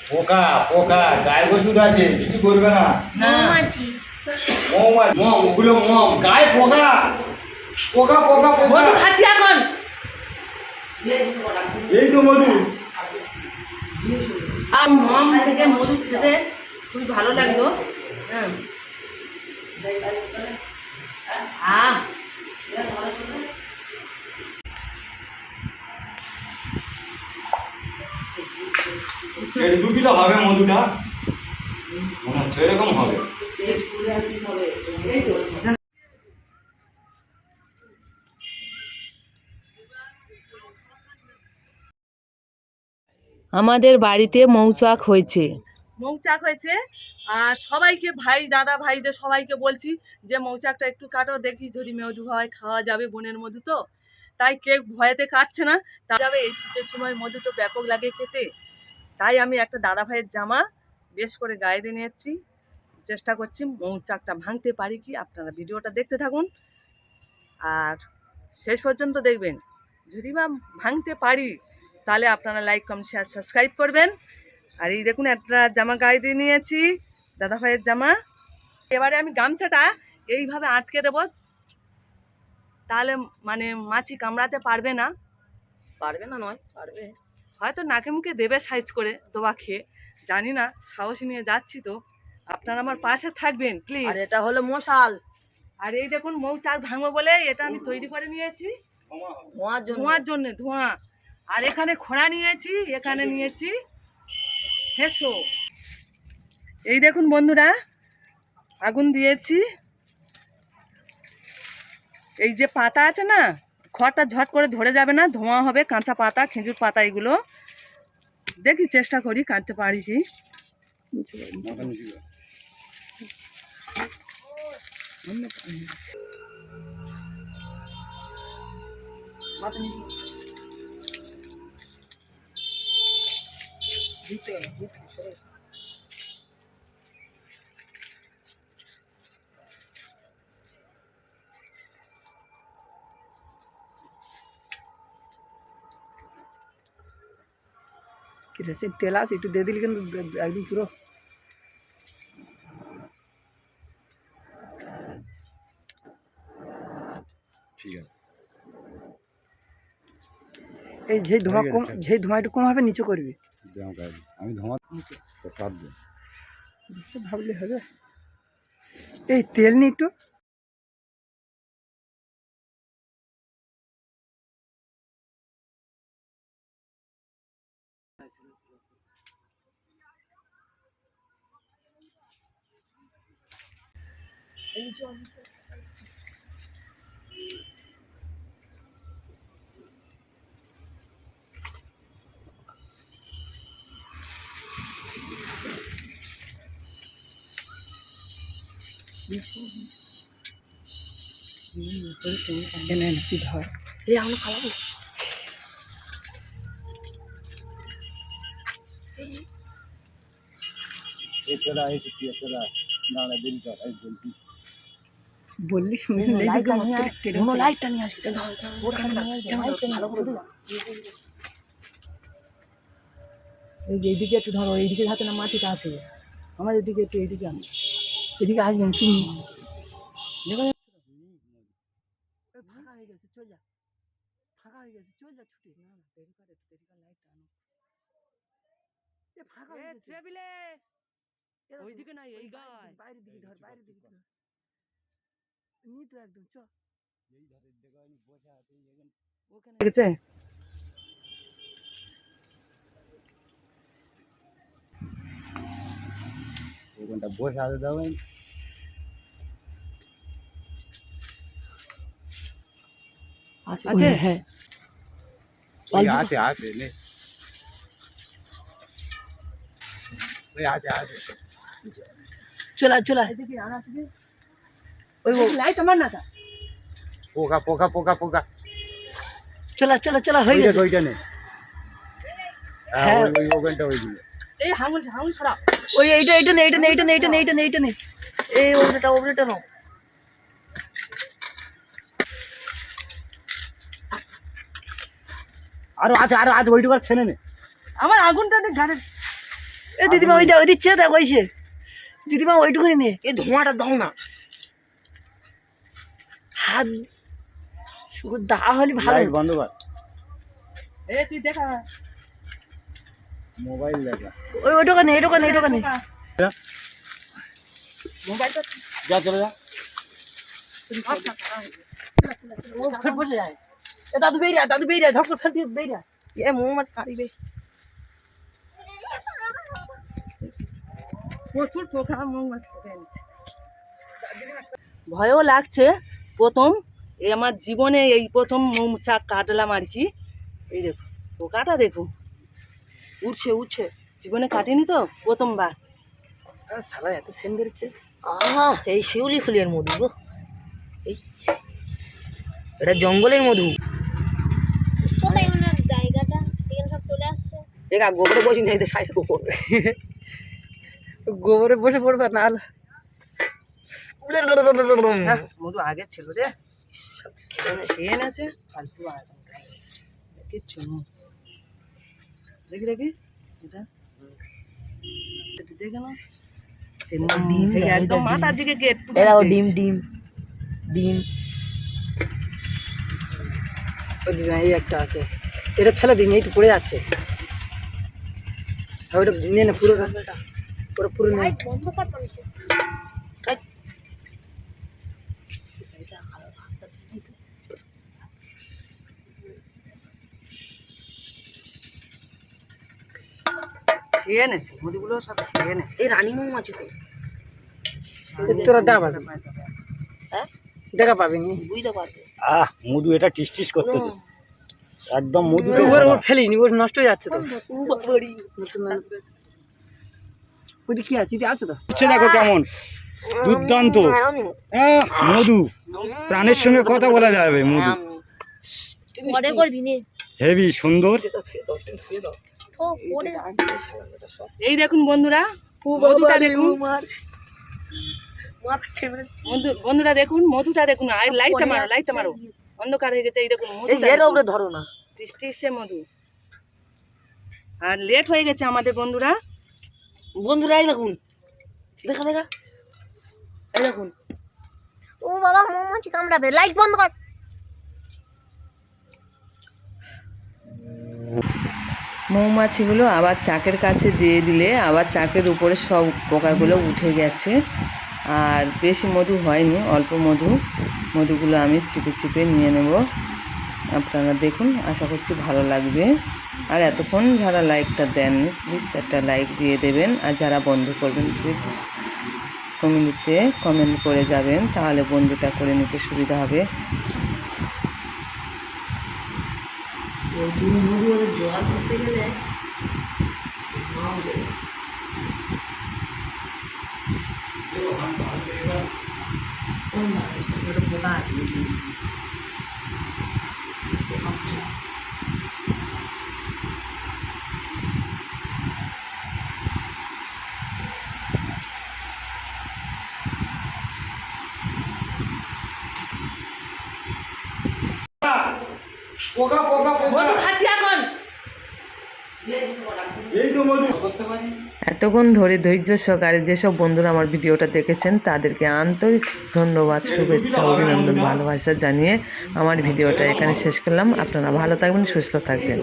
পোকা পোকা গায়ে ওষুধ আছে, কিছু করবে না। মৌমাছি মৌমাছি, মম, ওগুলো মম, গায়ে পোকা পোকা পোকা পোকা। খাচ্ছি এখন। এই তো মধু। আর মম থেকে মধু খেতে খুবই ভালো লাগতো। হ্যাঁ এটা 2 কিলো হবে মধুটা, মনে হচ্ছে এরকম হবে। আমাদের বাড়িতে মৌচাক হয়েছে। আর সবাইকে ভাই দাদা ভাইদের সবাইকে বলছি যে মৌচাকটা একটু কাটো, দেখি যদি মধু হয়, খাওয়া যাবে, বনের মধু তো। তাই কেউ ভয়েতে কাটছে না, তা যাবে। এই শীতের সময় মধু তো ব্যাপক লাগে খেতে। তাই আমি একটা দাদা ভাইয়ের জামা বেশ করে গায়ে দিয়ে নিয়েছি, চেষ্টা করছি মৌচাকটা ভাঙতে পারি কি। আপনারা ভিডিওটা দেখতে থাকুন আর শেষ পর্যন্ত দেখবেন। যদি বা ভাঙতে পারি তাহলে আপনারা লাইক কমেন্ট শেয়ার সাবস্ক্রাইব করবেন। আর এই দেখুন একটা জামা গায়ে দিয়ে নিয়েছি, দাদা ভাইয়ের জামা। এবারে আমি গামছাটা এইভাবে আটকে দেব, তাহলে মানে মাছি কামড়াতে পারবে না। পারবে না নয়, পারবে, হয়তো নাকে মুখে দেবে সাইজ করে দোবা খেয়ে, জানি না। সাহস নিয়ে যাচ্ছি তো, আপনারা আমার পাশে থাকবেন প্লিজ। আর এটা হলো মশাল। আর এই দেখুন মৌচাক ভাঙবো বলে এটা আমি তৈরি করে নিয়েছি ধোঁয়ার জন্য, ধোঁয়া। আর এখানে খোঁড়া নিয়েছি, এখানে নিয়েছি হেসো। এই দেখুন বন্ধুরা, আগুন দিয়েছি। এই যে পাতা আছে না, খড়টা ঝট করে ধরে যাবে না, ধোঁয়া হবে। কাঁচা পাতা, খেজুর পাতা, এগুলো দেখি চেষ্টা করি কাটতে পারি কি। তেল আছে একটু দিয়ে দিলি কিন্তু একদম পুরো। ঠিক আছে, এই যে ধোঁয়া কম, যে ধোঁয়া একটু কম হবে নিচে করবি। আমি ধোঁয়া ভাবলে হবে। এই তেল নি একটু। তুই ধর, এই আমরা খাওয়াবো। বললি শুনে লাইটটা নিয়ে আসবে। এইদিকে একটু ধরো, এইদিকে হাতে না মাছিটা আছে, আমার এদিকে একটু, এইদিকে আমি এদিকে আসবেন তুমি। ফাঁকা হয়ে গেছে, চল যা। ফাঁকা হয়ে গেছে, চল যা ছুটে। না না দেরি করে, লাইটটা আনো। ফাঁকা হয়ে গেছে টেবিলে, ওইদিকে নাই, এই গায় বাইরের দিকে ধর, বাইরের দিকে ধর। নি তো একদম চ। এই ধরে দেখো আমি বসে আছি এখানে, ওখানে গেছে। ওখানটা বসে আছে, দাও আছে আছে, হ্যাঁ আছে আছে নে, ওই আছে আছে। চলা চলা, এদিকে আনা থেকে ওই লাইট আমার না। পোকা পোকা পোকা পোকা, চলা চলা চলা, হয়ে গেছে ওইটা নে। হ্যাঁ ওই ওখানটা ওইগুলো। এই হাঙুল হাঙুল ছড়া, ওই এইটা এইটা নে, এইটা নে, এইটা নে, এইটা নে, এইটা নে, এইটা নে, এই ওটা ওটা নাও। আরো আছে, আরো আছে, ওইটুকু ছেনে নে। আমার আগুনটা গাড়ি। এ দিদিমা ওইটা ওই দিচ্ছে দেখ ওইসে দিদিমা ওইটুকুনি নে এই ধোঁয়াটা দাও না হাত শুধু দা হলে ভালো লাইট বন্ধ কর, এ তুই দেখা মোবাইল দেখা। ওই ওইটুকুনি এইটুকুনি এইটুকুনি মোবাইলটা যা চলে যা। বসে যায় এ দাদু বেরিয়া ধপ করে ফেলতে বেরিয়া এ মৌমাছি কারিবে প্রচুর পোকা মৌমাছি খেতে এনেছে। ভয়ও লাগছে প্রথম, এই আমার জীবনে এই প্রথম মৌচাক কাটলাম আর কি। এই দেখো পোকাটা দেখুন উঠছে উঠছে, জীবনে কাটেনি তো প্রথমবার। সালা এত সেন বেরোচ্ছে আহা এই শিউলি ফুলের মধু গো এই এটা জঙ্গলের মধু কোথায় ওনার জায়গাটা এখানে সব চলে আসছে দেখা গোবরে বসে নেই তো সাইড করবে গোবরে বসে পড়বে না মধু আগে ছিল রে, খেয়ে এনেছে ফালতু কিচ্ছু নেই। দেখি দেখি এটা দেখে না ডিম একদম মাথার দিকে গেট। ডিম ডিম ডিম এই একটা আছে এটা ফেলে দিন এই তো পড়ে যাচ্ছে ওইটা নিয়ে না পুরো পুরো পুরো নিয়ে বন্ধ কর পড়েছে খেয়ে এনেছে মধুগুলো সব খেয়ে এনেছে। এই রানী মৌমাছি তোরা দেখা পাবি হ্যাঁ দেখা পাবি নি বুঝতে পারবে মধু এটা টিস টিস করতেছে একদম, মধু ওর ফেলিনি ওর নষ্ট হয়ে যাচ্ছে তো ওই কি আছে আছে তো হচ্ছে, দেখো কেমন দুর্দান্ত। মধু প্রাণের সঙ্গে কথা বলা যাবে, মধু পরে করবি নে হেভি সুন্দর। ও পরে এই দেখুন বন্ধুরা মধুটা দেখুন, বন্ধুরা দেখুন মধুটা দেখুন। আর লাইটটা মারো, লাইটটা মারো, অন্ধকার হয়ে গেছে। এই দেখুন মধুটা ধরো না টিসটিসে মধু। আর লেট হয়ে গেছে আমাদের বন্ধুরা। বন্ধুরা এই দেখুন দেখা দেখা এই দেখুন ও বাবা মৌমাছি কামড়াবে লাইট বন্ধ কর মৌমাছিগুলো আবার চাকের কাছে দিয়ে দিলে আবার চাকের উপরে সব পোকাগুলো উঠে গেছে। আর বেশি মধু হয়নি, অল্প মধুগুলো আমি চিপে চিপে নিয়ে নেব। আপনারা দেখুন, আশা করছি ভালো লাগবে। আর এতক্ষণ যারা লাইকটা দেন প্লিজ একটা লাইক দিয়ে দেবেন, আর যারা বন্ধ করবেন প্লিজ কমিউনিটিতে কমেন্ট করে যাবেন, তাহলে বন্ধুটা করে নিতে সুবিধা হবে। মধু জল করতে গেলে পোকা পোকা পোকা খাচ্ছি এখন। এই তো মধু করতে পারি। এতক্ষণ ধরে ধৈর্য সহকারে যেসব বন্ধুরা আমার ভিডিওটা দেখেছেন তাদেরকে আন্তরিক ধন্যবাদ, শুভেচ্ছা, অভিনন্দন, ভালোবাসা জানিয়ে আমার ভিডিওটা এখানে শেষ করলাম। আপনারা ভালো থাকবেন, সুস্থ থাকবেন।